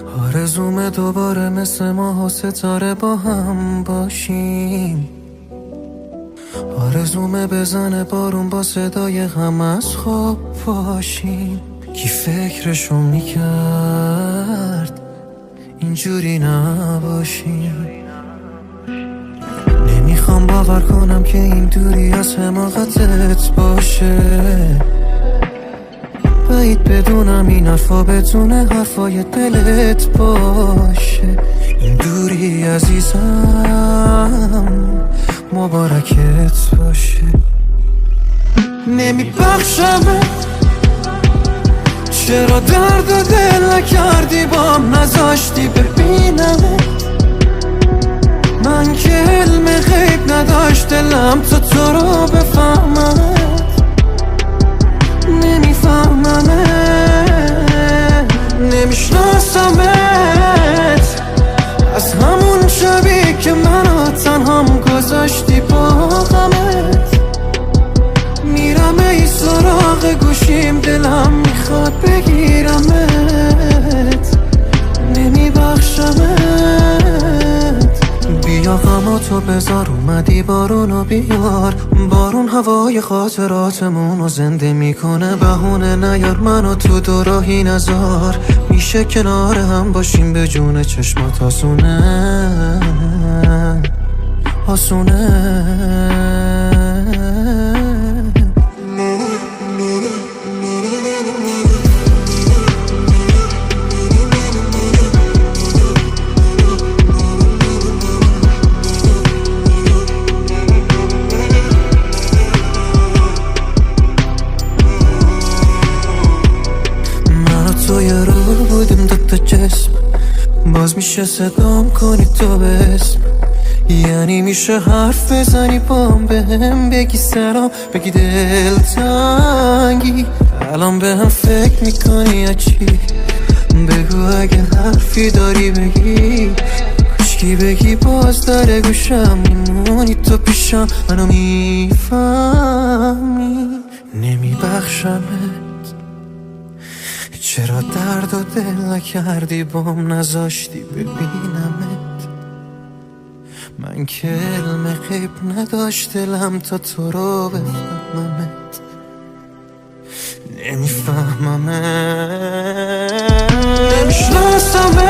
آرزومه دوباره مثل ماه و ستاره با هم باشیم. آرزومه بزنه بارون با صدای غم از خواب باشیم. کی فکرشو میکرد اینجوری نباشیم. نمیخوام باور کنم که این دوری از حماقتت باشه. باید بدونم این حرفا بتونه حرفای دلت باشه. این دوری عزیزم مبارکت باشه. نمیبخشمت، چرا درد و دل نکردی بام، نذاشتی ببینمت. من که علم غیب نداشت دلم تو رو بفهممت. نمیفهممت، نمیشناسمت. از همون شبی که منو تنهام گذاشتی با غمت. میرم ای سراغ گوشیم، دلم میخواد بگیرمت. نمیبخشمت. بیا غماتو بذار، اومدی بارونو بیار. بارون هوای خاطراتمونو زنده میکنه. بهونه نیار منو تو دوراهی نذار. میشه کنار هم باشیم به جون چشمات آسونه آسونه. تو یه رو بودیم دوتا جسم، باز میشه صدام کنی تو به اسم. یعنی میشه حرف بزنی بام، بهم بگی سلام، بگی دلتنگی. الان به هم فکر میکنی یا چی؟ بگو اگه حرفی داری بگی. کشکی بگی باز در گوشم، میمونی تو پیشم، منو میفهمی. نمیبخشمت، چرا درد و دل نکردی بام، نذاشتی ببینمت. من که علم غیب نداشت دلم تا تو رو بفهممت. نمیفهممت، نمیشناسمت.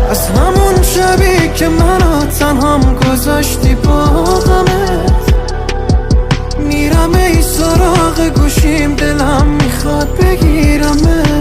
از همون شبی که منو تنهام گذاشتی با غمت. میرم ای سراغ گوشیم، دلم میخواد بگیرمت.